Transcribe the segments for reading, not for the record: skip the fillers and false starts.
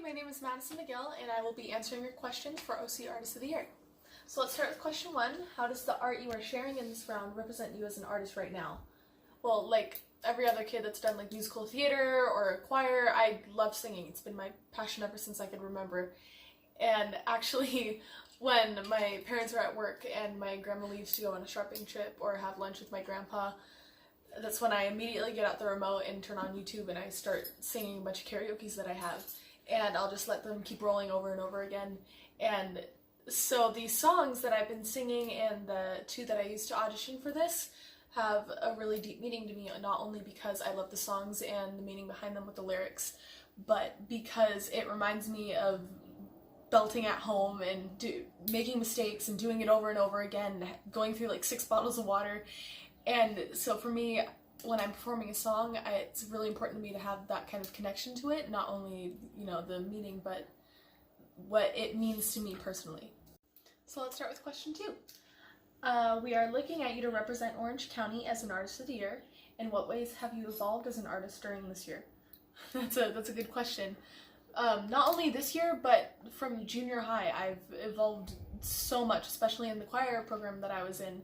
my name is Madyson Miguel, and I will be answering your questions for OC Artist of the Year. So let's start with question 1. How does the art you are sharing in this round represent you as an artist right now? Well, like every other kid that's done like musical theater or choir, I love singing. It's been my passion ever since I could remember. And actually, when my parents are at work and my grandma leaves to go on a shopping trip or have lunch with my grandpa, that's when I immediately get out the remote and turn on YouTube and I start singing a bunch of karaoke's that I have. And I'll just let them keep rolling over and over again. And so these songs that I've been singing and the 2 that I used to audition for this have a really deep meaning to me, not only because I love the songs and the meaning behind them with the lyrics, but because it reminds me of belting at home and making mistakes and doing it over and over again, going through like 6 bottles of water. And so for me, when I'm performing a song, it's really important to me to have that kind of connection to it, not only, the meaning, but what it means to me personally. So let's start with question 2. We are looking at you to represent Orange County as an Artist of the Year. In what ways have you evolved as an artist during this year? That's a good question. Not only this year, but from junior high, I've evolved so much, especially in the choir program that I was in.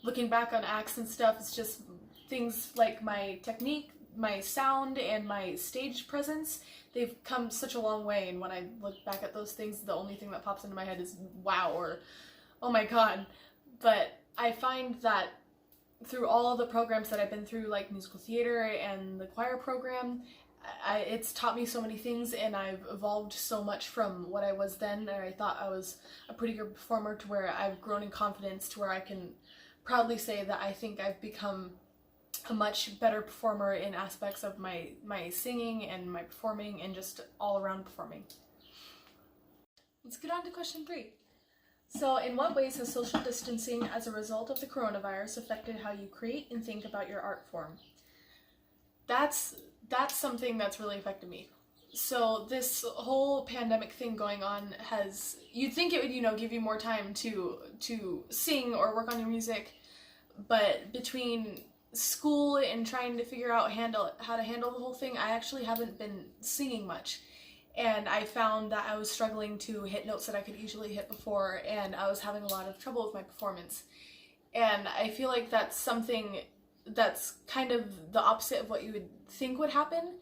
Looking back on acts and stuff, it's just things like my technique, my sound, and my stage presence, they've come such a long way, and when I look back at those things, the only thing that pops into my head is wow, or oh my god. But I find that through all of the programs that I've been through, like musical theater and the choir program, it's taught me so many things, and I've evolved so much from what I was then, and I thought I was a pretty good performer, to where I've grown in confidence, to where I can proudly say that I think I've become a much better performer in aspects of my singing and my performing and just all around performing. Let's get on to question 3. So in what ways has social distancing as a result of the coronavirus affected how you create and think about your art form? That's something that's really affected me. So this whole pandemic thing going on you'd think it would, give you more time to sing or work on your music, but between school and trying to figure out how to handle the whole thing, I actually haven't been singing much. And I found that I was struggling to hit notes that I could easily hit before, and I was having a lot of trouble with my performance. And I feel like that's something that's kind of the opposite of what you would think would happen.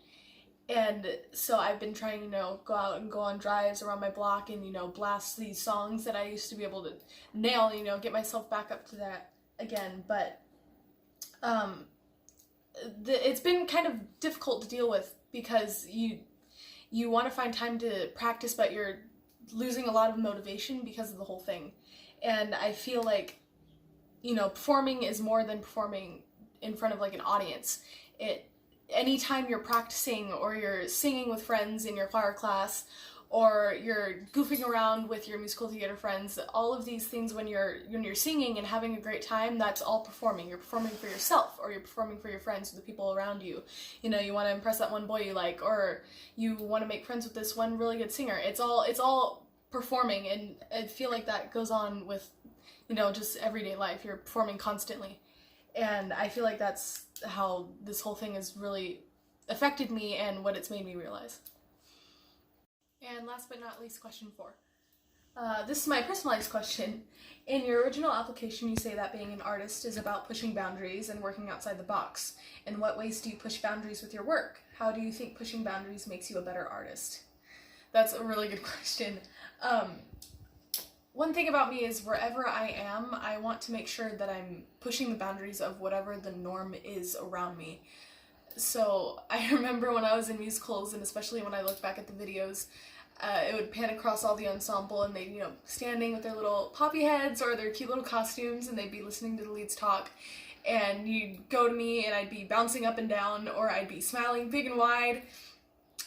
And so I've been trying, go out and go on drives around my block and, blast these songs that I used to be able to nail, get myself back up to that again. But it's been kind of difficult to deal with, because you want to find time to practice, but you're losing a lot of motivation because of the whole thing. And I feel like, performing is more than performing in front of like an audience. Anytime you're practicing or you're singing with friends in your choir class, or you're goofing around with your musical theater friends, all of these things, when you're singing and having a great time, that's all performing. You're performing for yourself, or you're performing for your friends, or the people around you. You want to impress that one boy you like, or you want to make friends with this one really good singer. It's all performing, and I feel like that goes on with, just everyday life. You're performing constantly. And I feel like that's how this whole thing has really affected me and what it's made me realize. And last but not least, question 4. This is my personalized question. In your original application, you say that being an artist is about pushing boundaries and working outside the box. In what ways do you push boundaries with your work? How do you think pushing boundaries makes you a better artist? That's a really good question. One thing about me is, wherever I am, I want to make sure that I'm pushing the boundaries of whatever the norm is around me. So I remember when I was in musicals, and especially when I look back at the videos, it would pan across all the ensemble, and they'd, standing with their little poppy heads or their cute little costumes, and they'd be listening to the leads talk. And you'd go to me, and I'd be bouncing up and down, or I'd be smiling big and wide.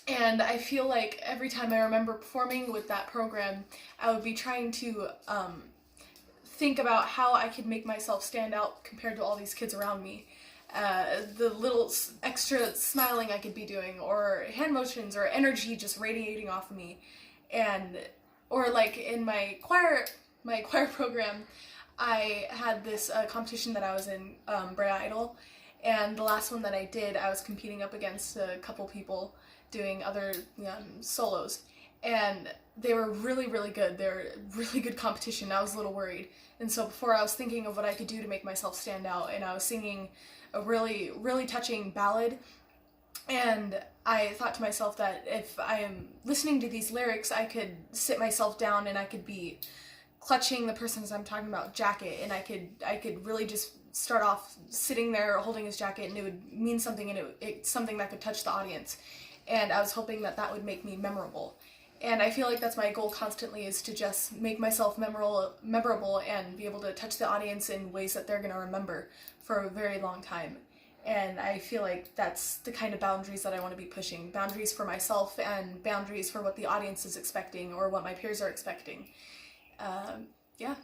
And I feel like every time I remember performing with that program, I would be trying to think about how I could make myself stand out compared to all these kids around me. The little extra smiling I could be doing, or hand motions, or energy just radiating off of me. Or like in my choir program, I had this competition that I was in, Brea Idol, and the last one that I did, I was competing up against a couple people doing other solos, and they were really, really good. They were really good competition. I was a little worried. And so before, I was thinking of what I could do to make myself stand out, and I was singing a really, really touching ballad. And I thought to myself that if I am listening to these lyrics, I could sit myself down and I could be clutching the person's I'm talking about jacket, and I could really just start off sitting there holding his jacket, and it would mean something, and it's something that could touch the audience. And I was hoping that that would make me memorable. And I feel like that's my goal constantly, is to just make myself memorable and be able to touch the audience in ways that they're going to remember for a very long time. And I feel like that's the kind of boundaries that I want to be pushing. Boundaries for myself and boundaries for what the audience is expecting or what my peers are expecting. Yeah.